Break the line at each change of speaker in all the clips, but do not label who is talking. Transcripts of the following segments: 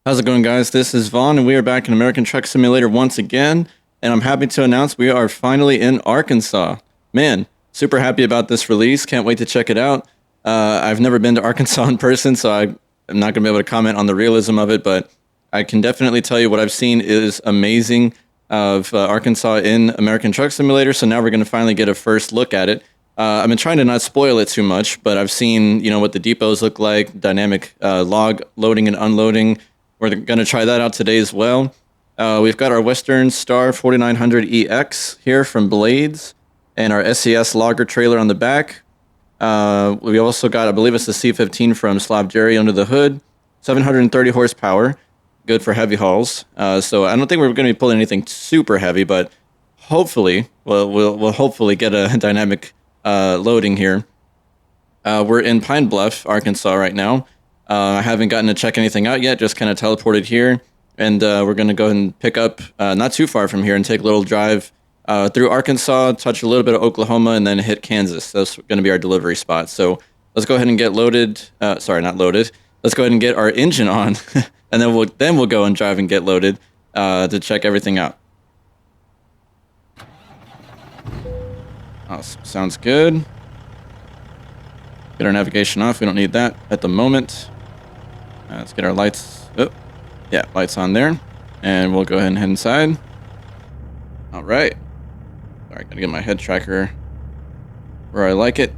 How's it going, guys? This is Vaughn, and we are back in American Truck Simulator once again, and I'm happy to announce we are finally in Arkansas. Man, super happy about this release. Can't wait to check it out. I've never been to Arkansas in person, so I'm not going to be able to comment on the realism of it, but I can definitely tell you what I've seen is amazing of Arkansas in American Truck Simulator, so now we're going to finally get a first look at it. I've been trying to not spoil it too much, but I've seen, what the depots look like, dynamic log loading and unloading. We're going to try that out today as well. We've got our Western Star 4900EX here from Blades and our SCS logger trailer on the back. We also got, I believe it's the C15 from Slav Jerry under the hood. 730 horsepower, good for heavy hauls. So I don't think we're going to be pulling anything super heavy, but hopefully, we'll hopefully get a dynamic loading here. We're in Pine Bluff, Arkansas right now. I haven't gotten to check anything out yet, just kind of teleported here. And we're going to go ahead and pick up not too far from here and take a little drive through Arkansas, touch a little bit of Oklahoma, and then hit Kansas. That's going to be our delivery spot. So let's go ahead and get loaded. Sorry, not loaded. Let's go ahead and get our engine on, and then we'll go and drive and get loaded to check everything out. Awesome. Sounds good. Get our navigation off. We don't need that at the moment. Let's get our lights. Oh, yeah, lights on there. And we'll go ahead and head inside. All right. All right, gotta get my head tracker where I like it.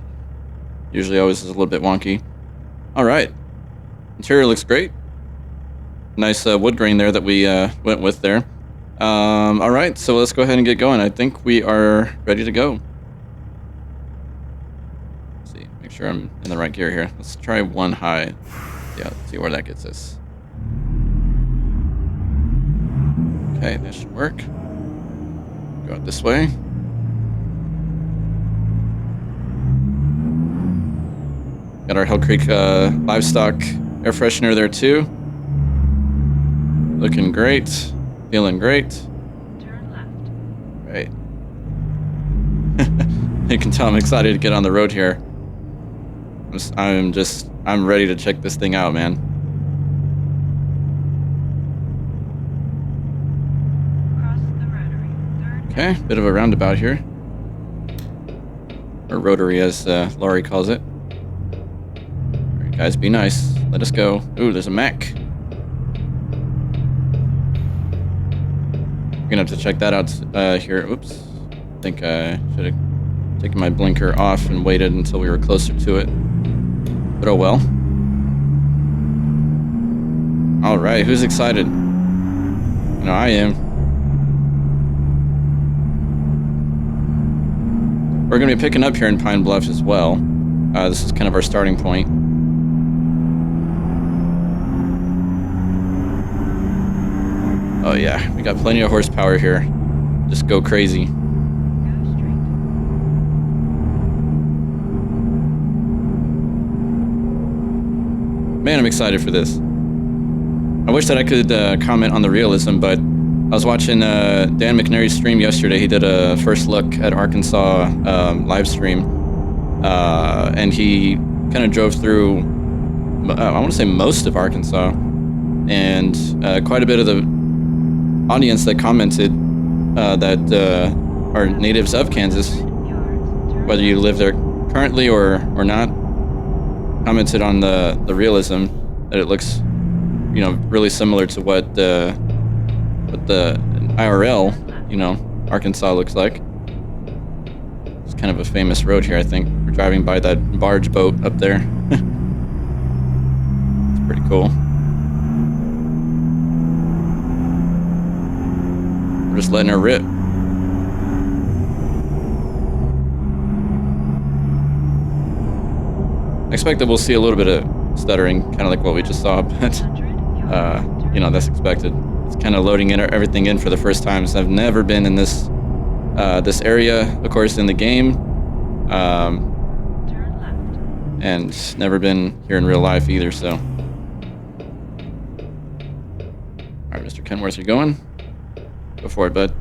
Usually always is a little bit wonky. All right. Interior looks great. Nice wood grain there that we went with there. All right, so let's go ahead and get going. I think we are ready to go. Let's see, make sure I'm in the right gear here. Let's try one high. Yeah, let's see where that gets us. Okay, that should work. Go out this way. Got our Hell Creek livestock air freshener there too. Looking great. Feeling great.
Turn left.
Right. You can tell I'm excited to get on the road here. I'm ready to check this thing out, man.
Cross the rotary.
Okay, bit of a roundabout here. Or rotary, as Laurie calls it. All right, guys, be nice. Let us go. Ooh, there's a Mac. We're gonna have to check that out here. Oops. I think I should have taken my blinker off and waited until we were closer to it. But oh well. All right, who's excited? I am. We're gonna be picking up here in Pine Bluff as well. This is kind of our starting point. Oh yeah, we got plenty of horsepower here. Just go crazy.
Go straight.
Man, I'm excited for this. I wish that I could comment on the realism, but I was watching Dan McNary's stream yesterday. He did a first look at Arkansas live stream, and he kind of drove through, I want to say most of Arkansas, and quite a bit of the audience that commented that are natives of Kansas, whether you live there currently or not, commented on the realism, that it looks really similar to what the IRL Arkansas looks like. It's kind of a famous road here. I think we're driving by that barge boat up there. It's pretty cool. We're just letting her rip. I expect that we'll see a little bit of stuttering, kind of like what we just saw, but that's expected. It's kind of loading everything in for the first time, so I've never been in this area, of course, in the game,
Turn left.
and never been here in real life either. So, all right, Mr. Kenworth, you going? Go for it, bud.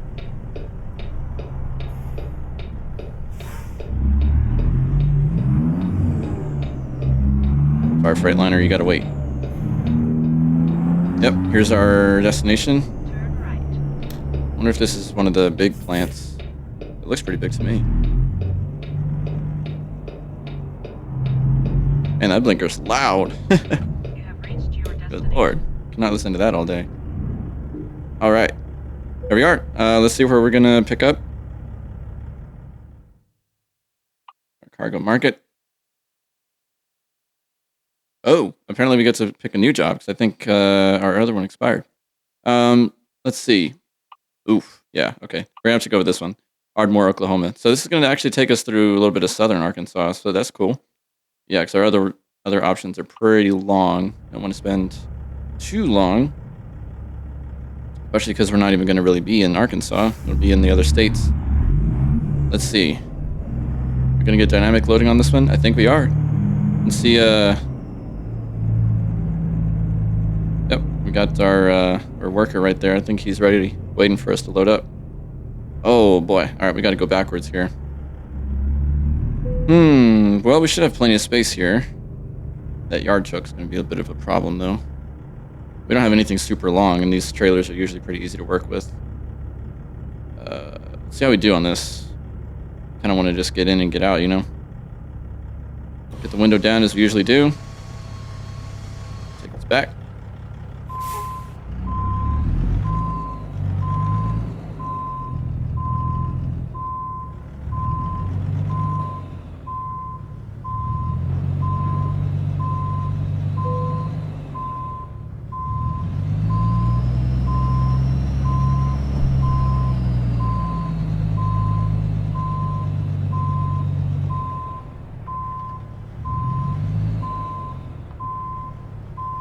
Fire Freightliner, you gotta wait. Yep, here's our destination.
Turn right.
Wonder if this is one of the big plants. It looks pretty big to me. Man, that blinker's loud.
You have reached your destination.
Good lord. Cannot listen to that all day. Alright. Here we are. Let's see where we're gonna pick up. Our cargo market. Oh, apparently we get to pick a new job because I think our other one expired. Let's see. Oof. Yeah, okay. We're gonna have to go with this one. Ardmore, Oklahoma. So this is gonna actually take us through a little bit of southern Arkansas, so that's cool. Yeah, because our other options are pretty long. Don't want to spend too long. Especially because we're not even gonna really be in Arkansas. We'll be in the other states. Let's see. We're gonna get dynamic loading on this one? I think we are. Let's see, yep, we got our worker right there. I think he's ready, waiting for us to load up. Oh boy. Alright, we gotta go backwards here. Well, we should have plenty of space here. That yard truck's gonna be a bit of a problem though. We don't have anything super long, and these trailers are usually pretty easy to work with. Let's see how we do on this. Kinda wanna just get in and get out, you know? Get the window down as we usually do. Take this back.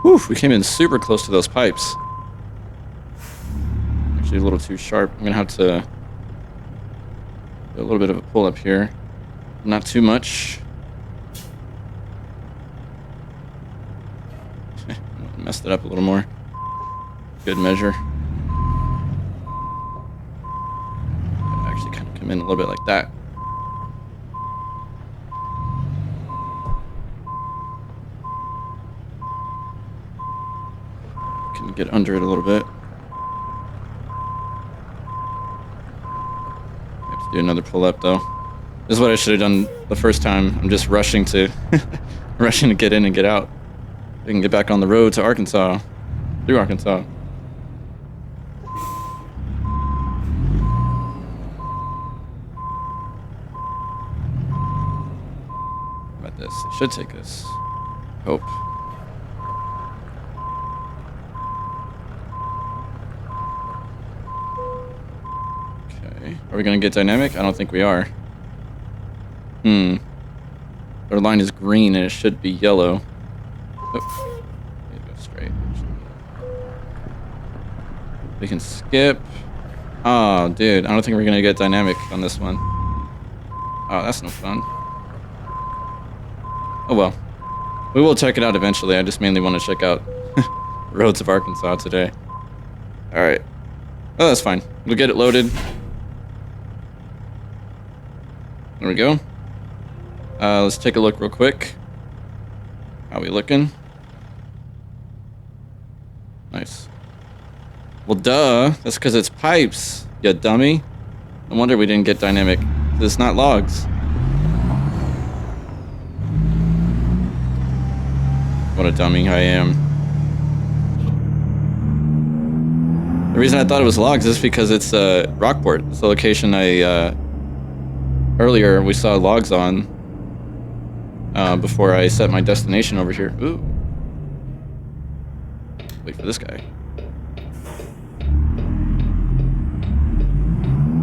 Whew, we came in super close to those pipes. Actually a little too sharp. I'm gonna have to do a little bit of a pull up here. Not too much. Messed it up a little more. Good measure. Actually kind of come in a little bit like that. Can get under it a little bit. Have to do another pull up though. This is what I should have done the first time. I'm just rushing to rushing to get in and get out. We can get back on the road to Arkansas. Through Arkansas. How about this? It should take us. Hope. Okay. Are we gonna get dynamic? I don't think we are. Our line is green and it should be yellow. Oh. Go straight. We can skip. Oh, dude. I don't think we're gonna get dynamic on this one. Oh, that's no fun. Oh well. We will check it out eventually. I just mainly want to check out roads of Arkansas today. Alright. Oh, that's fine. We'll get it loaded. There we go. Let's take a look real quick. How we looking? Nice. Well, duh. That's because it's pipes, you dummy. No wonder we didn't get dynamic. It's not logs. What a dummy I am. The reason I thought it was logs is because it's Rockport. It's the location I earlier we saw logs on before I set my destination over here. Ooh. Wait for this guy.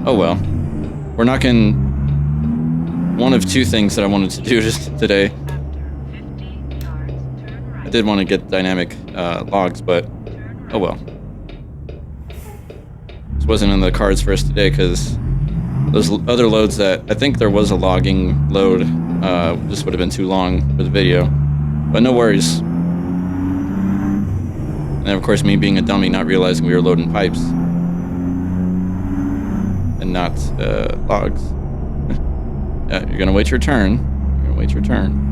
Oh well. We're knocking one of two things that I wanted to do just today.
After 50 yards, turn right.
I did want to get dynamic logs, but
Turn right.
oh well. This wasn't in the cards for us today because those other loads that I think there was a logging load just would have been too long for the video, but no worries. And then of course me being a dummy, not realizing we were loading pipes and not logs. Yeah, you're gonna wait your turn. You're gonna wait your turn.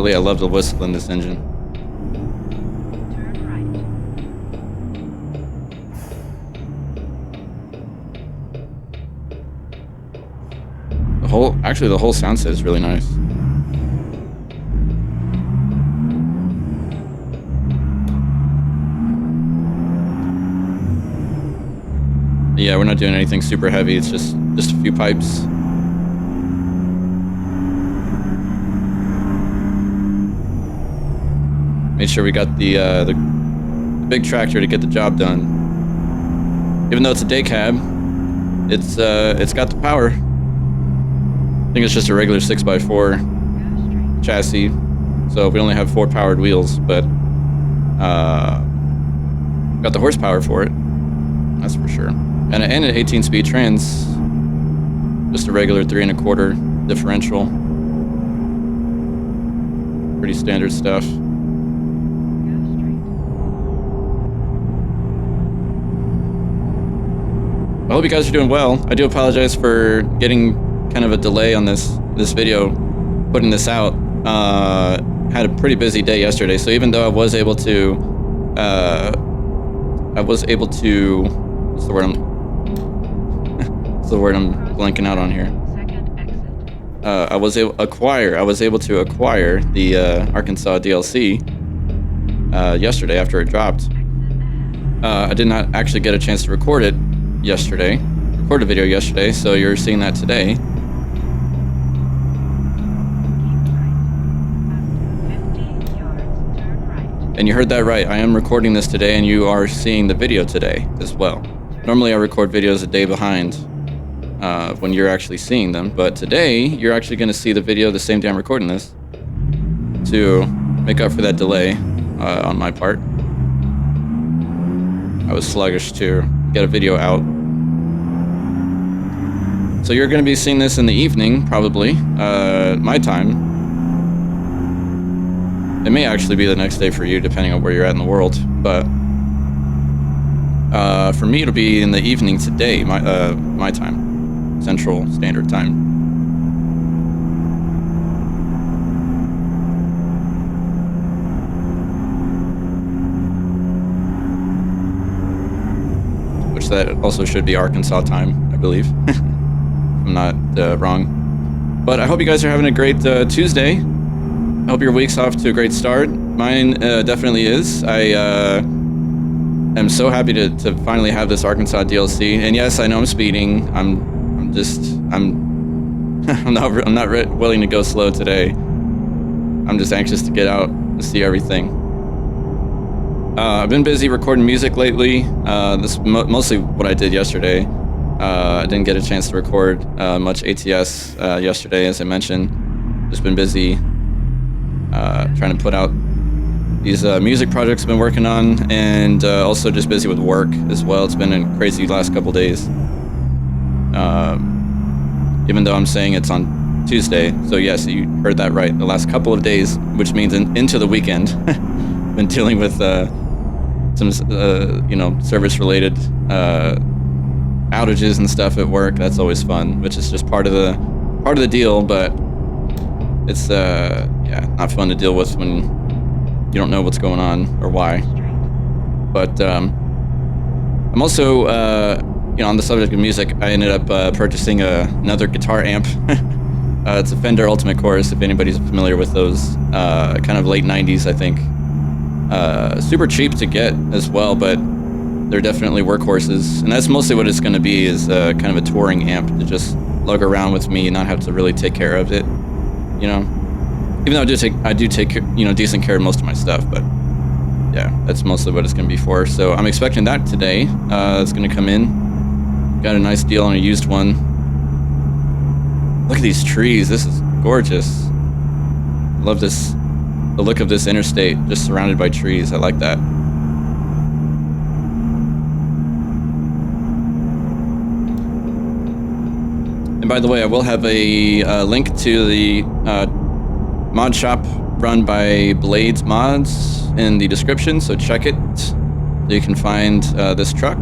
golly, I love the whistle in this engine.
Turn right.
Actually, the whole sound set is really nice. Yeah, we're not doing anything super heavy. It's just a few pipes. Made sure we got the big tractor to get the job done. Even though it's a day cab, it's got the power. I think it's just a regular 6x4
Go straight.
chassis, so we only have 4 powered wheels, but got the horsepower for it. That's for sure. And an 18-speed trans, just a regular 3 1/4 differential. Pretty standard stuff.
Go straight.
I hope you guys are doing well. I do apologize for getting kind of a delay on this video, putting this out. Had a pretty busy day yesterday, so even though I was able to, what's the word I'm blanking out on here.
Second exit.
I was able to acquire the Arkansas DLC yesterday after it dropped.
Exit ahead.
I did not actually get a chance to record a video yesterday, so you're seeing that today.
Keep right. After 50 yards, turn right.
And you heard that right. I am recording this today, and you are seeing the video today as well. Normally, I record videos a day behind when you're actually seeing them, but today you're actually going to see the video the same day I'm recording this to make up for that delay on my part. I was sluggish to get a video out. So you're going to be seeing this in the evening, probably, my time. It may actually be the next day for you, depending on where you're at in the world, but for me, it'll be in the evening today, my time, Central Standard Time. Which that also should be Arkansas time, I believe. If I'm not wrong. But I hope you guys are having a great Tuesday. I hope your week's off to a great start. Mine definitely is. I am so happy to finally have this Arkansas DLC. And yes, I know I'm speeding. I'm not willing to go slow today. I'm just anxious to get out to see everything. I've been busy recording music lately. This mostly what I did yesterday. I didn't get a chance to record much ATS yesterday, as I mentioned. Just been busy trying to put out these music projects I've been working on, and also just busy with work as well. It's been a crazy last couple days. Even though I'm saying it's on Tuesday, so yes, you heard that right. The last couple of days, which means into the weekend. Been dealing with some service-related outages and stuff at work. That's always fun, which is just part of the deal. But it's not fun to deal with when you don't know what's going on or why. But I'm also on the subject of music. I ended up purchasing another guitar amp. It's a Fender Ultimate Chorus, if anybody's familiar with those. Kind of late 90s, I think. Super cheap to get as well, but they're definitely workhorses. And that's mostly what it's going to be, is kind of a touring amp to just lug around with me and not have to really take care of it. Even though I do take decent care of most of my stuff, but yeah, that's mostly what it's going to be for. So I'm expecting that today. It's going to come in. Got a nice deal on a used one. Look at these trees. This is gorgeous. Love this. The look of this interstate, just surrounded by trees. I like that. And by the way, I will have a link to the mod shop run by Blades Mods in the description, so check it. So you can find this truck.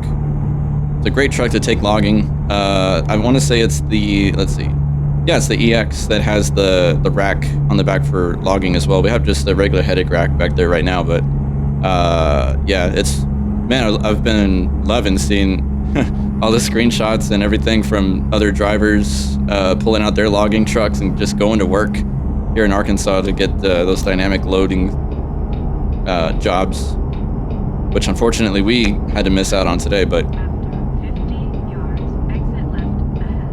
It's a great truck to take logging. I want to say it's the, let's see, Yeah, it's the EX that has the rack on the back for logging as well. We have just the regular headache rack back there right now, but yeah, it's, man, I've been loving seeing all the screenshots and everything from other drivers pulling out their logging trucks and just going to work here in Arkansas to get those dynamic loading jobs, which unfortunately we had to miss out on today, but
After 50 yards, exit left ahead.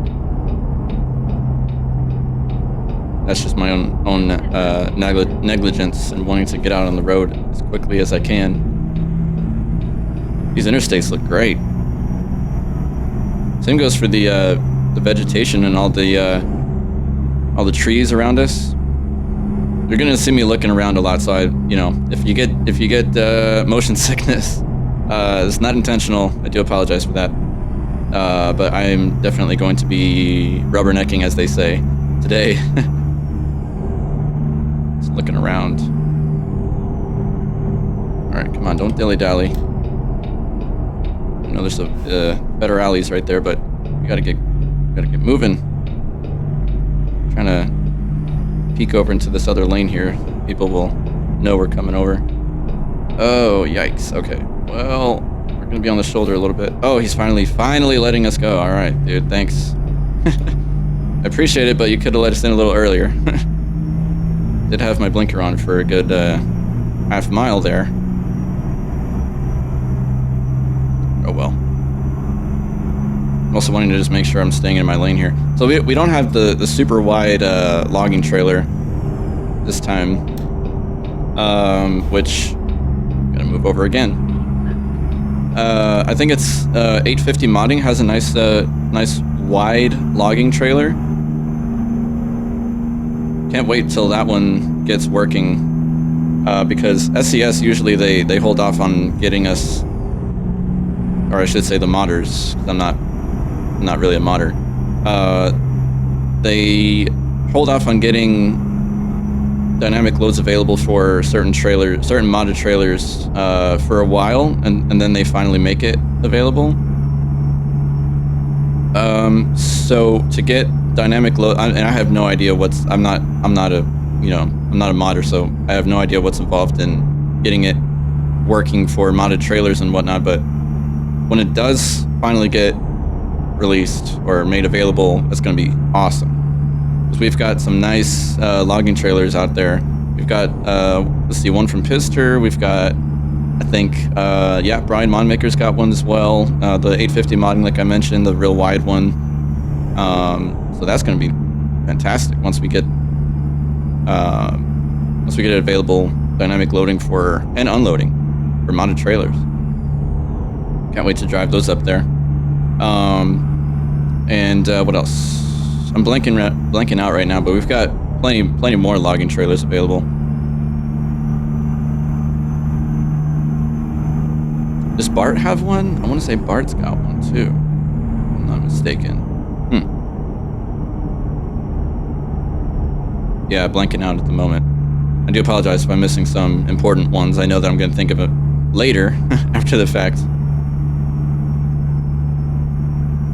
that's just my own negligence and wanting to get out on the road as quickly as I can. These interstates look great. Same goes for the vegetation and all the trees around us. You're gonna see me looking around a lot, so if you get motion sickness, it's not intentional. I do apologize for that. But I am definitely going to be rubbernecking, as they say, today. Just looking around. All right, come on, don't dilly-dally. I know there's better alleys right there, but we gotta get moving. Trying to peek over into this other lane here. People will know we're coming over. Oh, yikes. Okay. Well, we're gonna be on the shoulder a little bit. Oh, he's finally letting us go. All right, dude. Thanks. I appreciate it, but you could have let us in a little earlier. Did have my blinker on for a good half mile there. Oh well. I'm also wanting to just make sure I'm staying in my lane here. So we don't have the super wide logging trailer this time, which I'm gonna move over again. I think it's 850 Modding has a nice wide logging trailer. Can't wait till that one gets working, because SCS usually they hold off on getting us, or I should say the modders, 'cause I'm not really a modder. They hold off on getting dynamic loads available for certain modded trailers for a while, and then they finally make it available. So to get dynamic load, and I have no idea I'm not a modder, so I have no idea what's involved in getting it working for modded trailers and whatnot, but when it does finally get released or made available, it's going to be awesome. Because we've got some nice logging trailers out there. We've got, let's see, one from Pister. We've got, I think, Brian Monmaker's got one as well. The 850 Modding, like I mentioned, the real wide one. So that's going to be fantastic once we get it available, dynamic loading for and unloading for modded trailers. Can't wait to drive those up there. And what else? I'm blanking out right now, but we've got plenty more logging trailers available. Does Bart have one? I want to say Bart's got one too, if I'm not mistaken. Yeah, blanking out at the moment. I do apologize if I'm missing some important ones. I know that I'm going to think of it later, after the fact.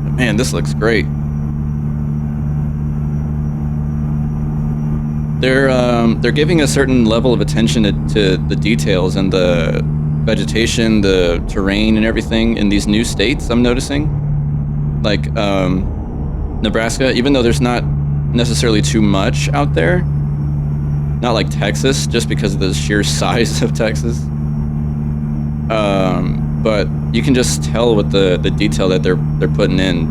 But man, this looks great. They're giving a certain level of attention to the details and the vegetation, the terrain, and everything in these new states. I'm noticing, like Nebraska, even though there's not necessarily too much out there, not like Texas, just because of the sheer size of Texas. But you can just tell with the detail that they're putting in,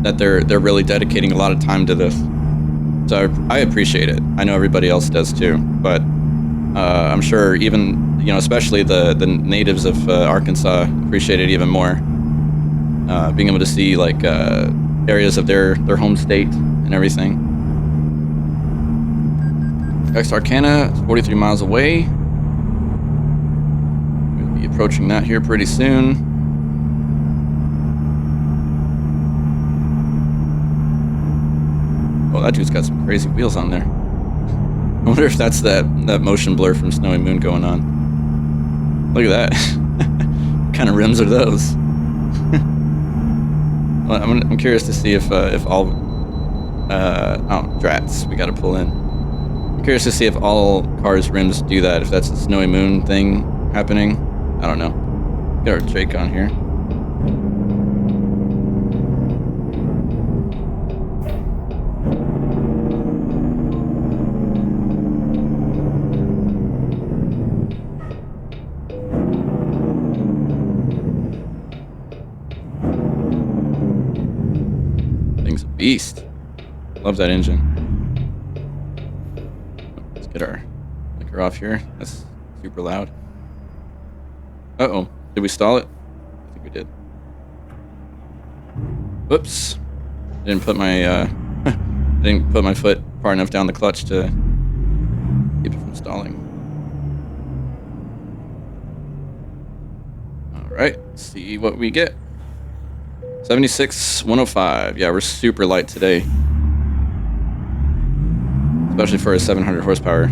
that they're really dedicating a lot of time to this. So I appreciate it. I know everybody else does too, but I'm sure even, especially the natives of Arkansas appreciate it even more. Being able to see like areas of their home state and everything. Texarkana is 43 miles away. We'll be approaching that here pretty soon. Oh, that dude's got some crazy wheels on there. I wonder if that's that motion blur from Snowy Moon going on. Look at that. What kind of rims are those? Well, I'm curious to see if all oh, drats, we gotta pull in. I'm curious to see if all cars' rims do that, if that's a snowy moon thing happening. I don't know. Get our Drake on here. Thing's a beast. Love that engine. Let's get our liquor off here. That's super loud. Uh-oh. Did we stall it? I think we did. Whoops. I didn't put my foot far enough down the clutch to keep it from stalling. Alright, let's see what we get. 76,105. Yeah, we're super light today. Especially for a 700 horsepower.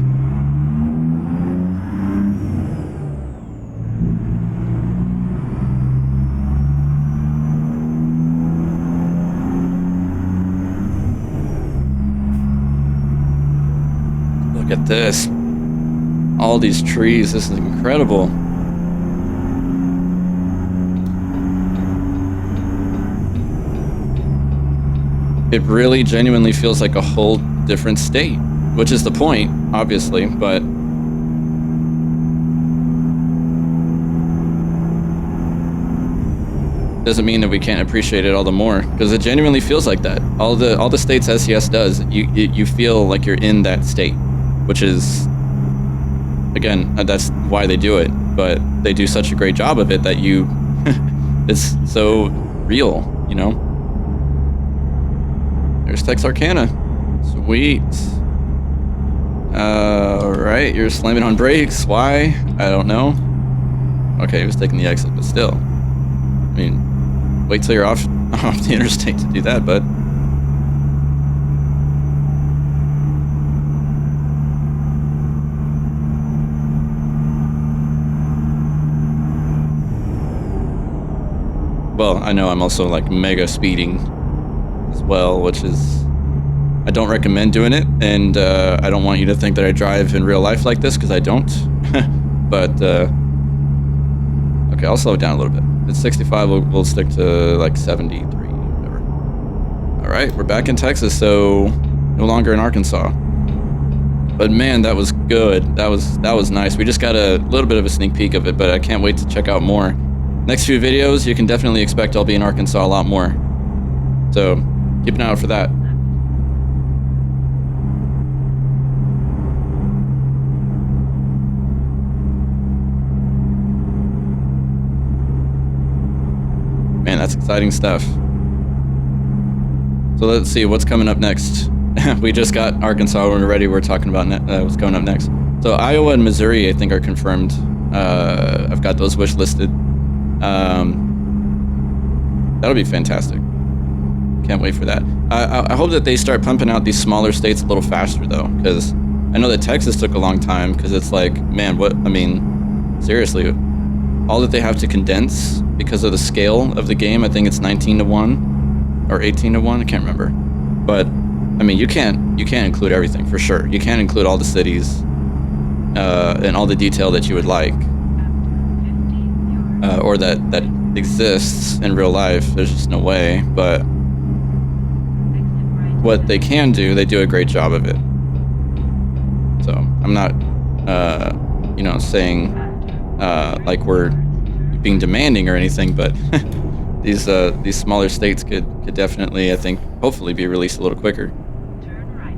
Look at this. All these trees. This is incredible. It really genuinely feels like a whole different state, which is the point, obviously, but doesn't mean that we can't appreciate it all the more, because it genuinely feels like that. All the states SES does, you feel like you're in that state, which is, again, that's why they do it, but they do such a great job of it that you it's so real, you know. There's Texarkana. Sweet. Alright, you're slamming on brakes. Why? I don't know. Okay, he was taking the exit, but still. I mean, wait till you're off the interstate to do that, bud. Well, I know I'm also like mega speeding as well, which is, I don't recommend doing it, and I don't want you to think that I drive in real life like this, because I don't. But okay, I'll slow it down a little bit. It's 65. We'll stick to like 73, whatever. All right, we're back in Texas, so no longer in Arkansas. But man, that was good. That was nice. We just got a little bit of a sneak peek of it, but I can't wait to check out more. Next few videos, you can definitely expect I'll be in Arkansas a lot more. So keep an eye out for that. Man, that's exciting stuff. So let's see what's coming up next. We just got Arkansas when we're ready. We're talking about what's coming up next. So Iowa and Missouri, I think, are confirmed. I've got those wish listed. That'll be fantastic. Can't wait for that. I hope that they start pumping out these smaller states a little faster, though, because I know that Texas took a long time, because it's like, man, what, I mean, seriously, all that they have to condense because of the scale of the game, I think it's 19-1 or 18-1, I can't remember. But, I mean, you can't include everything, for sure. You can't include all the cities and all the detail that you would like. Or that exists in real life. There's just no way. But what they can do, they do a great job of it. So I'm not, saying like we're being demanding or anything, but these smaller states could definitely, I think, hopefully be released a little quicker.
Turn right.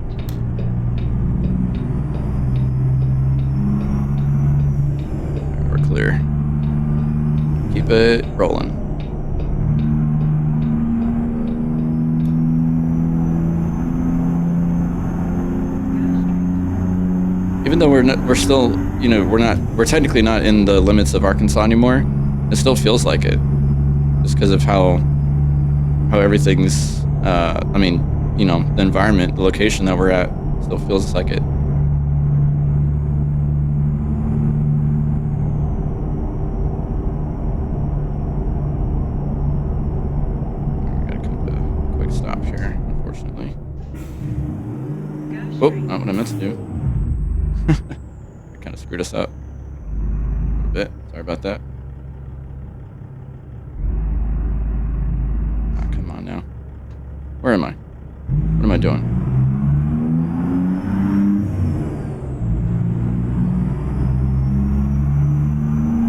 We're clear. Keep it rolling. Even though we're still, we're technically not in the limits of Arkansas anymore, it still feels like it, just because of how everything's, the environment, the location that we're at, still feels like it. to do. I kind of screwed us up a bit. Sorry about that. Ah, come on now. Where am I? What am I doing?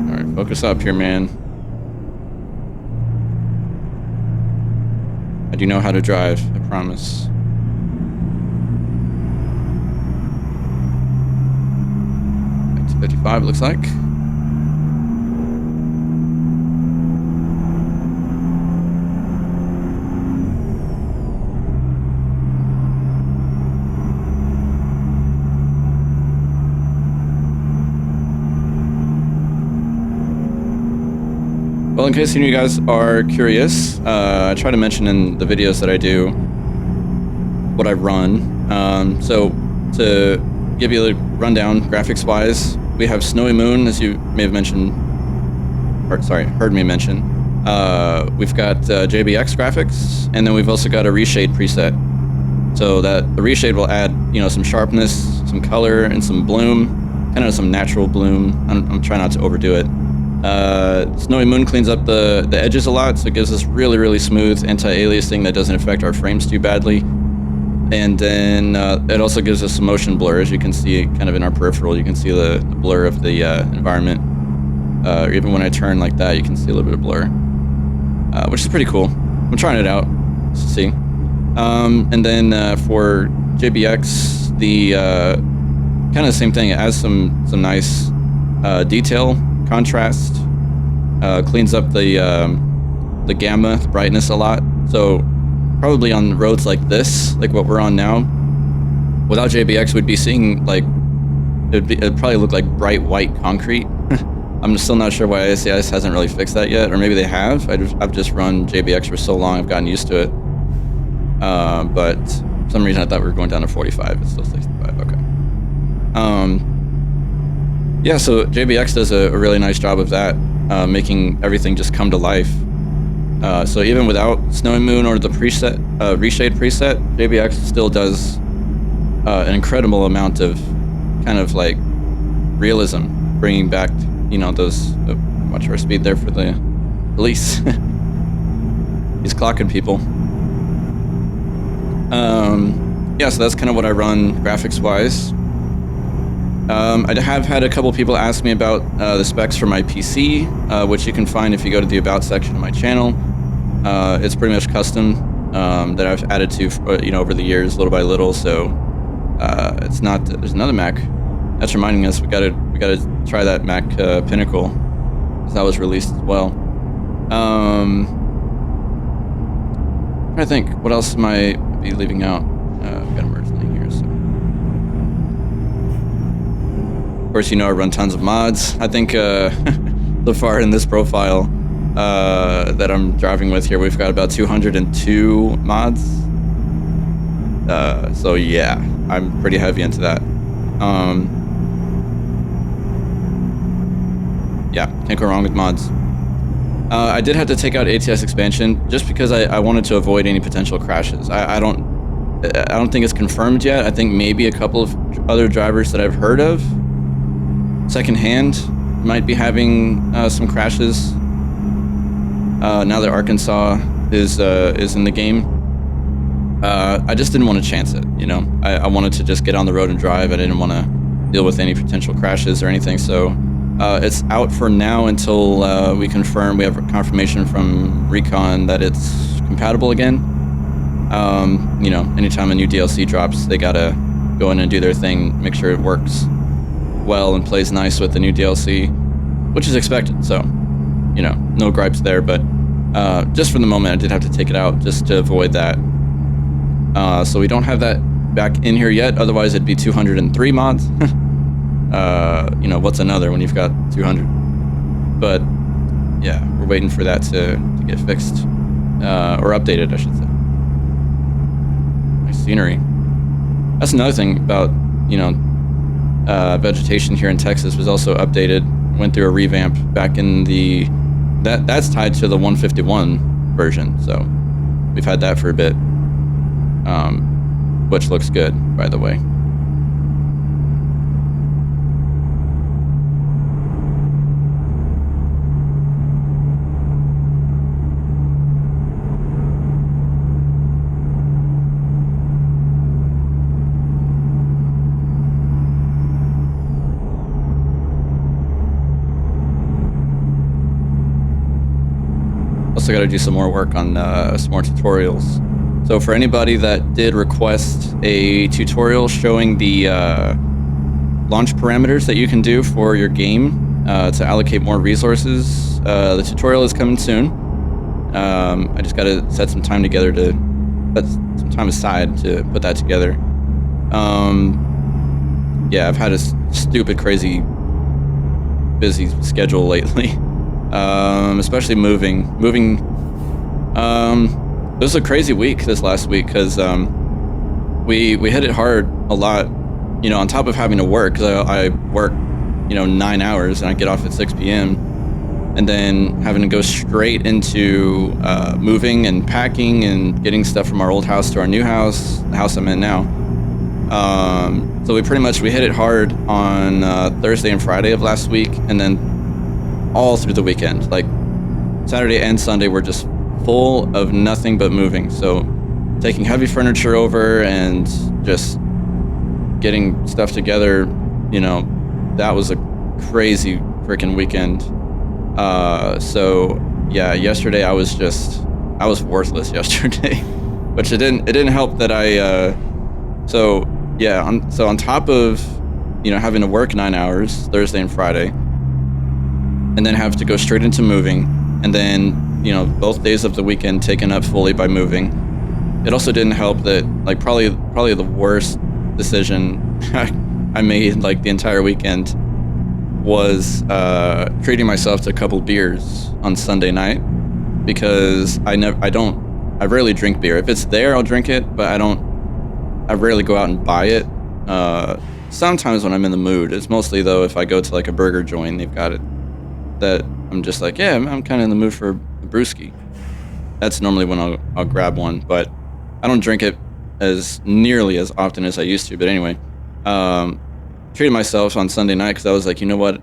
All right, focus up here, man. I do know how to drive, I promise. That's 55, looks like. Well, in case any of you guys are curious, I try to mention in the videos that I do what I run. So to give you a rundown, graphics-wise, we have Snowy Moon, as you may have mentioned, or sorry, heard me mention. We've got JBX graphics, and then we've also got a reshade preset. So that the reshade will add, you know, some sharpness, some color, and some bloom, kind of some natural bloom. I'm trying not to overdo it. Snowy Moon cleans up the edges a lot, so it gives us really, really smooth anti-aliasing that doesn't affect our frames too badly. And then it also gives us some motion blur, as you can see kind of in our peripheral. You can see the blur of the environment. Even when I turn like that, you can see a little bit of blur, which is pretty cool. I'm trying it out to see. And then for JBX, the kind of the same thing. It adds some nice detail, contrast, cleans up the gamma, the brightness a lot. So probably on roads like this, like what we're on now, without JBX, we'd be seeing like it'd probably look like bright white concrete. I'm still not sure why ACIS hasn't really fixed that yet, or maybe they have. I've just run JBX for so long, I've gotten used to it. But for some reason I thought we were going down to 45. It's still 65. Okay. Yeah, so JBX does a really nice job of that, making everything just come to life. So even without Snowy Moon or the preset, reshade preset, JBX still does an incredible amount of kind of like realism, bringing back, you know, those. Watch our speed there for the police. He's clocking people. Yeah, so that's kind of what I run graphics-wise. I have had a couple people ask me about the specs for my PC, which you can find if you go to the About section of my channel. It's pretty much custom that I've added to, you know, over the years, little by little. So it's not. There's another Mac. That's reminding us we gotta try that Mac Pinnacle, because that was released as well. I think what else am I be leaving out? We've got a merge lane here. So. Of course, you know I run tons of mods. I think so far in this profile that I'm driving with here, we've got about 202 mods. So yeah, I'm pretty heavy into that. Yeah, can't go wrong with mods. I did have to take out ATS expansion just because I wanted to avoid any potential crashes. I don't think it's confirmed yet. I think maybe a couple of other drivers that I've heard of secondhand might be having some crashes now that Arkansas is in the game. I just didn't want to chance it, you know. I wanted to just get on the road and drive. I didn't want to deal with any potential crashes or anything, so it's out for now until we confirm. We have confirmation from Recon that it's compatible again. You know, anytime a new DLC drops, they gotta go in and do their thing, make sure it works well and plays nice with the new DLC, which is expected. So, you know, no gripes there. But just for the moment, I did have to take it out just to avoid that. So we don't have that back in here yet. Otherwise, it'd be 203 mods. You know, what's another when you've got 200? But yeah, we're waiting for that to get fixed or updated, I should say. Nice scenery. That's another thing about, you know, vegetation here in Texas was also updated. Went through a revamp back in the that's tied to the 151 version. So we've had that for a bit, which looks good, by the way. also got to do some more work on some more tutorials. So for anybody that did request a tutorial showing the launch parameters that you can do for your game to allocate more resources, the tutorial is coming soon. I just got to set some time together to put some time aside to put that together. Yeah, I've had a stupid, crazy, busy schedule lately, especially moving. It was a crazy week this last week because we hit it hard a lot, you know, on top of having to work, because I work, you know, 9 hours and I get off at 6 p.m. and then having to go straight into moving and packing and getting stuff from our old house to our new house, the house I'm in now. So we hit it hard on Thursday and Friday of last week, and then all through the weekend, like Saturday and Sunday were just full of nothing but moving. So taking heavy furniture over and just getting stuff together, you know, that was a crazy freaking weekend. So yeah, yesterday I was worthless yesterday, which it didn't help that on top of, you know, having to work 9 hours Thursday and Friday, and then have to go straight into moving, and then, you know, both days of the weekend taken up fully by moving. It also didn't help that, like, probably the worst decision I made, like, the entire weekend was treating myself to a couple beers on Sunday night, because I rarely drink beer. If it's there, I'll drink it, but I rarely go out and buy it. Sometimes when I'm in the mood. It's mostly, though, if I go to like a burger joint, they've got it, that I'm just like, yeah, I'm kind of in the mood for a brewski. That's normally when I'll grab one, but I don't drink it as nearly as often as I used to. But anyway, treated myself on Sunday night because I was like, you know what, it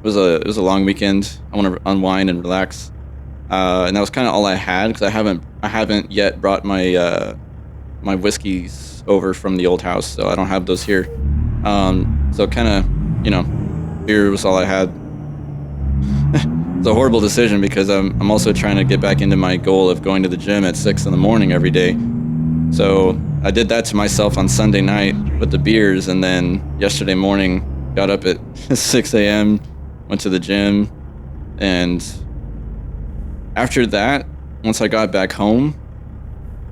was a long weekend. I want to unwind and relax, and that was kind of all I had, because I haven't yet brought my my whiskeys over from the old house, so I don't have those here. So kind of, you know, beer was all I had. It's a horrible decision because I'm also trying to get back into my goal of going to the gym at 6 in the morning every day. So I did that to myself on Sunday night with the beers, and then yesterday morning got up at 6 a.m., went to the gym, and after that, once I got back home,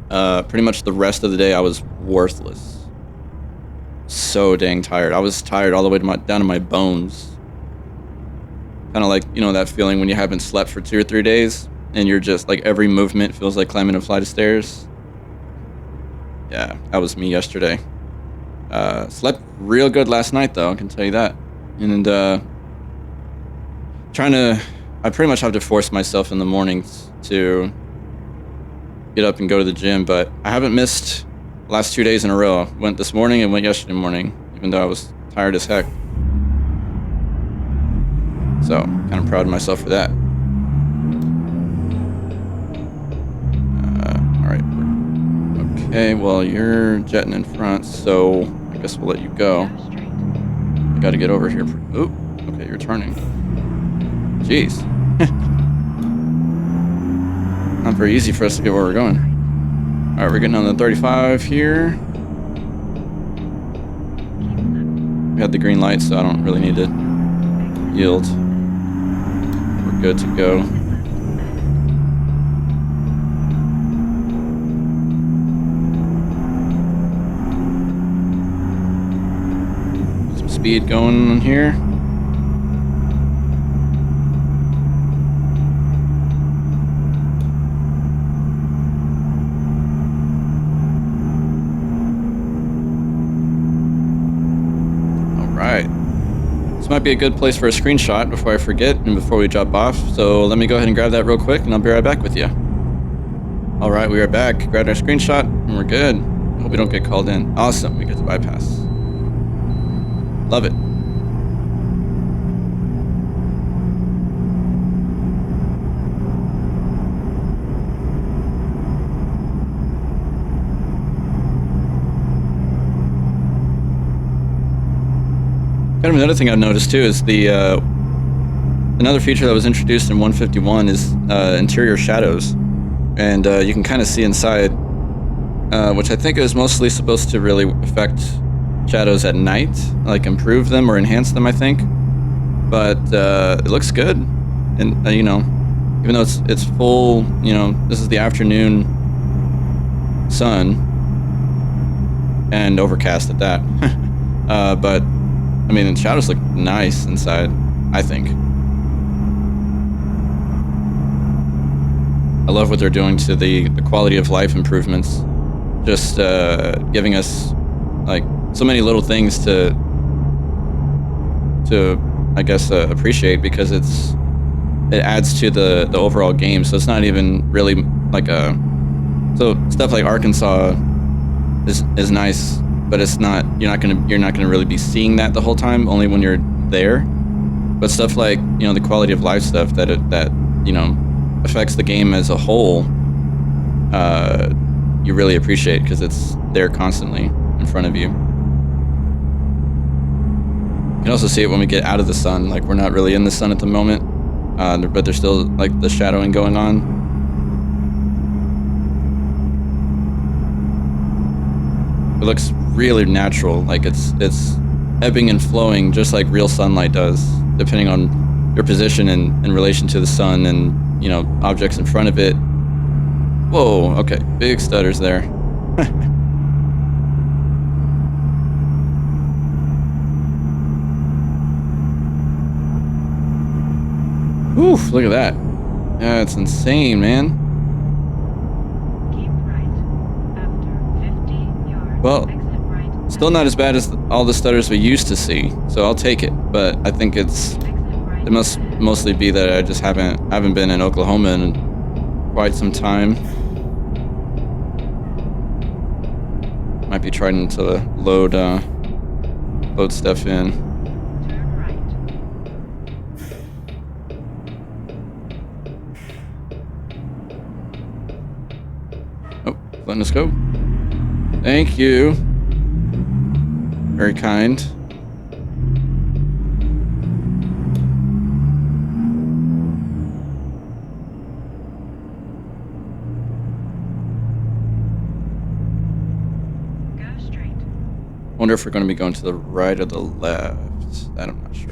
pretty much the rest of the day I was worthless. So dang tired. I was tired all the way down to my bones. Kind of like, you know, that feeling when you haven't slept for 2 or 3 days and you're just like, every movement feels like climbing a flight of stairs. Yeah, that was me yesterday. Slept real good last night, though, I can tell you that. And I pretty much have to force myself in the mornings to get up and go to the gym, but I haven't missed the last 2 days in a row. Went this morning and went yesterday morning, even though I was tired as heck. So, kind of proud of myself for that. Alright. Okay, well, you're jetting in front, so I guess we'll let you go. I gotta get over here. Oop, okay, you're turning. Jeez. Not very easy for us to get where we're going. Alright, we're getting on the 35 here. We had the green light, so I don't really need to yield. We're good to go. Some speed going on here. This might be a good place for a screenshot before I forget and before we drop off. So let me go ahead and grab that real quick, and I'll be right back with you. All right, we are back. Grabbed our screenshot, and we're good. Hope we don't get called in. Awesome, we get the bypass. Love it. Kind of another thing I've noticed too is the another feature that was introduced in 151 is interior shadows, and you can kind of see inside, which I think is mostly supposed to really affect shadows at night, like improve them or enhance them, I think. But it looks good, and you know, even though it's full, you know, this is the afternoon sun and overcast at that. But I mean, the shadows look nice inside, I think. I love what they're doing to the quality of life improvements, just giving us like so many little things to I guess appreciate, because it adds to the overall game. So it's not even really like so stuff like Arkansas is nice, but it's not, you're not gonna really be seeing that the whole time, only when you're there. But stuff like, you know, the quality of life stuff that you know affects the game as a whole, you really appreciate, because it's there constantly in front of you. You can also see it when we get out of the sun. Like, we're not really in the sun at the moment, but there's still like the shadowing going on. It looks really natural, like it's ebbing and flowing just like real sunlight does, depending on your position in relation to the sun and, you know, objects in front of it. Whoa, okay, big stutters there. Oof, look at that. Yeah, it's insane, man.
Keep right. After 50 yards,
Well,
exit right.
still not as bad as all the stutters we used to see, so I'll take it. But I think it must mostly be that I just haven't been in Oklahoma in quite some time. Might be trying to load stuff in.
Turn right.
Oh, letting us go. Thank you. Very kind.
Go straight.
Wonder if we're going to be going to the right or the left. That I'm not sure.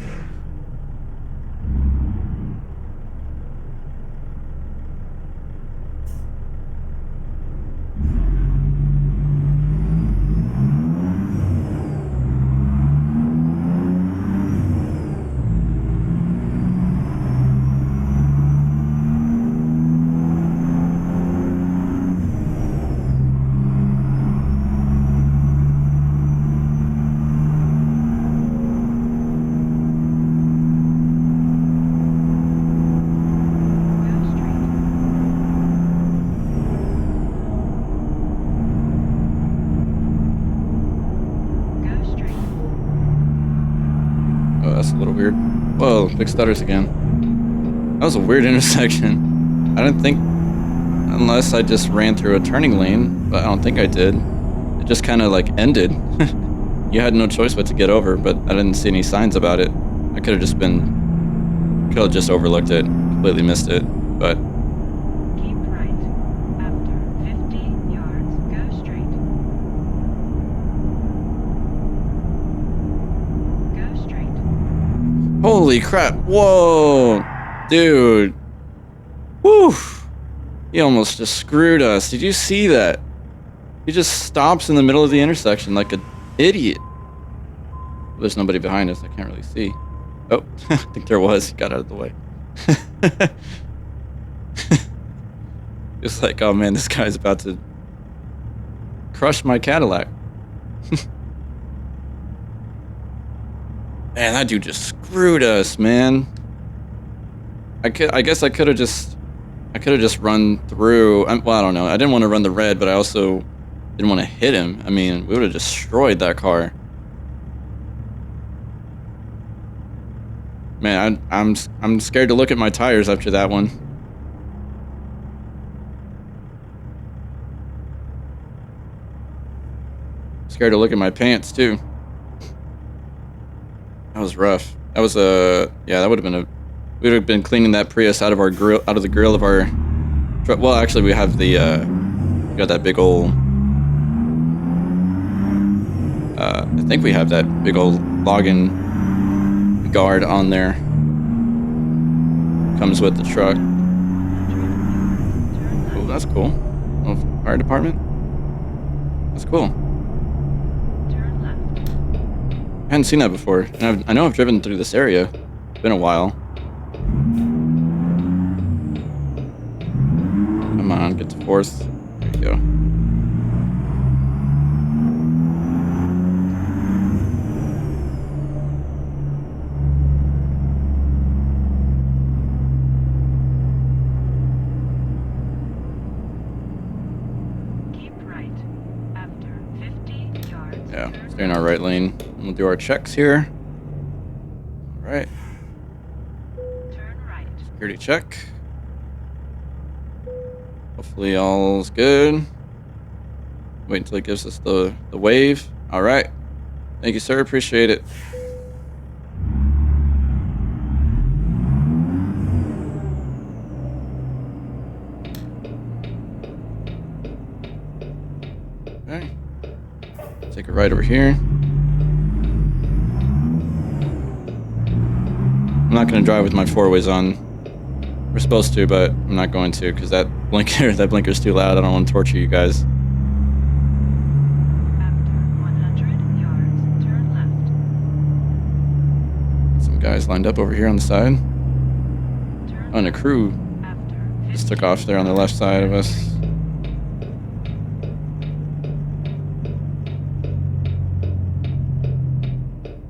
That's a little weird. Whoa, big stutters again. That was a weird intersection. I didn't think, unless I just ran through a turning lane, but I don't think I did. It just kind of like ended. You had no choice but to get over, but I didn't see any signs about it. I could have just overlooked it, completely missed it, but
Keep right. After 50 yards, go straight. Go straight.
holy crap. Whoa, dude. Whew. He almost just screwed us. Did you see that? He just stops in the middle of the intersection like an idiot. There's nobody behind us. I can't really see. Oh, I think there was. He got out of the way. It's like, oh man, this guy's about to crush my Cadillac. Man, that dude just screwed us, man. I guess I could have just run through. Well, I don't know. I didn't want to run the red, but I also didn't want to hit him. I mean, we would have destroyed that car. Man, I'm scared to look at my tires after that one. Scared to look at my pants too. That was rough. That was yeah, that would have been We would have been cleaning that Prius out of the grill of our truck. Well, actually, we have the we got that big old. I think we have that big old login guard on there. Comes with the truck. Oh, that's cool. Oh, fire department. That's cool.
Turn left.
I hadn't seen that before. And I know I've driven through this area. It's been a while. Come on, get to fourth. There you go.
Keep right. After 50 yards.
Yeah,
turn
stay in our right lane. And we'll do our checks here. All right.
Turn right.
Security check. Hopefully all's good. Wait until it gives us the wave. All right. Thank you, sir. Appreciate it. Okay. Take a right over here. I'm not going to drive with my four-ways on. We're supposed to, but I'm not going to because that blinker's too loud. I don't want to torture you guys.
After 100 yards. Turn left.
Some guys lined up over here on the side.
Turn
Oh, and a crew
after
just took off there on the left side of us.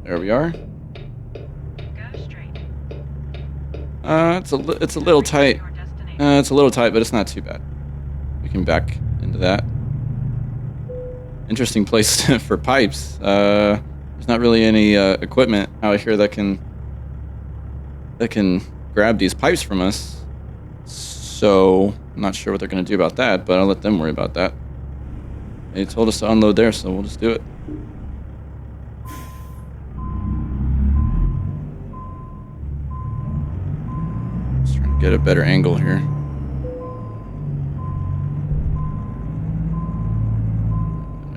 There we are.
Go straight.
It's a little tight.
Your destination.
It's a little tight, but it's not too bad. We can back into that. Interesting place for pipes. There's not really any equipment out here that can grab these pipes from us. So I'm not sure what they're going to do about that, but I'll let them worry about that. They told us to unload there, so we'll just do it. Just trying to get a better angle here.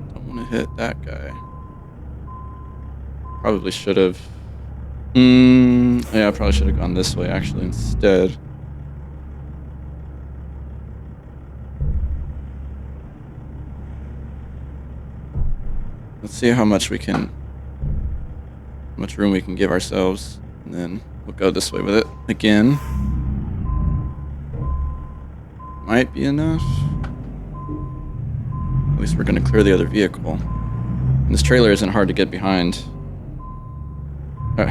I don't want to hit that guy. Probably should have. Yeah, I probably should have gone this way actually instead. Let's see how much room we can give ourselves, and then we'll go this way with it again. Might be enough. At least we're going to clear the other vehicle. And this trailer isn't hard to get behind.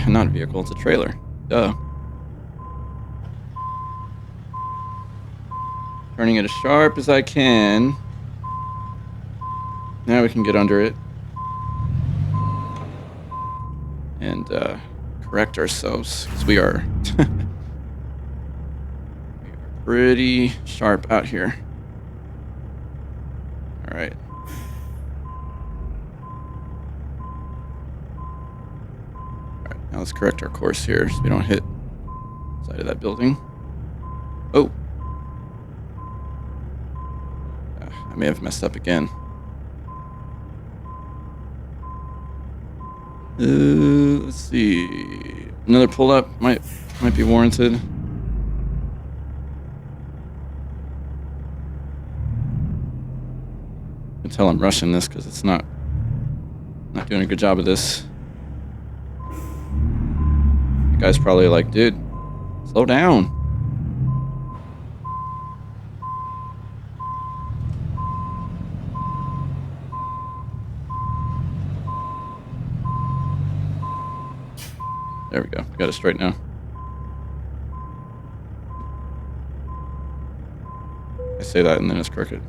Not a vehicle, it's a trailer. Duh. Turning it as sharp as I can. Now we can get under it. And correct ourselves, because we are pretty sharp out here. All right. Now let's correct our course here so we don't hit the side of that building. Oh. I may have messed up again. Let's see. Another pull up might be warranted. You can tell I'm rushing this because it's not doing a good job of this. The guy's probably like, dude, slow down. There we go. We got it straight now. I say that and then it's crooked.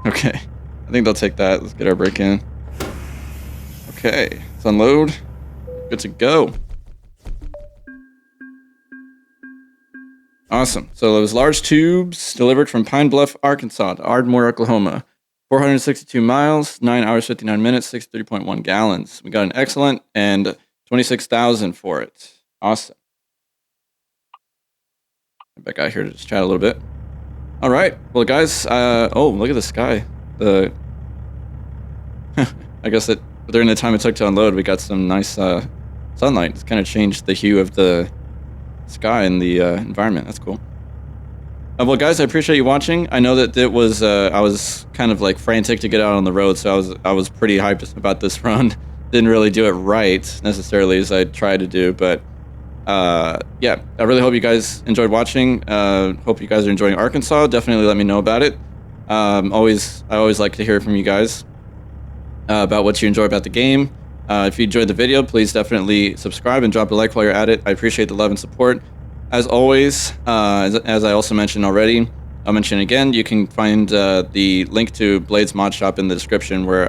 Okay. I think they'll take that. Let's get our brake in. Okay. Let's unload. Good to go. Awesome. So those large tubes delivered from Pine Bluff, Arkansas to Ardmore, Oklahoma. 462 miles, 9 hours, 59 minutes, 63.1 gallons. We got an excellent and 26,000 for it. Awesome. Get back out here to just chat a little bit. All right. Well, guys. Oh, look at the sky. The. I guess that during the time it took to unload, we got some nice sunlight. It's kind of changed the hue of the sky and the environment. That's cool. Well, guys, I appreciate you watching. I know that it was I was kind of like frantic to get out on the road, so I was pretty hyped about this run. Didn't really do it right necessarily as I tried to do, but yeah, I really hope you guys enjoyed watching. Hope you guys are enjoying Arkansas. Definitely let me know about it. I always like to hear from you guys about what you enjoy about the game. If you enjoyed the video, please definitely subscribe and drop a like while you're at it. I appreciate the love and support. As always, as I also mentioned already, I'll mention again, you can find the link to Blade's Mod Shop in the description where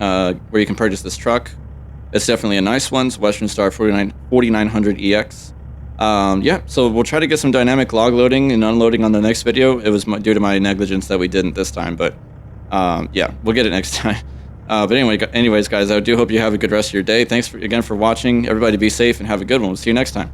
you can purchase this truck. It's definitely a nice one. It's Western Star 4900EX. Yeah, so we'll try to get some dynamic log loading and unloading on the next video. It was due to my negligence that we didn't this time, but yeah, we'll get it next time. But anyways, guys, I do hope you have a good rest of your day. Thanks again for watching. Everybody be safe and have a good one. We'll see you next time.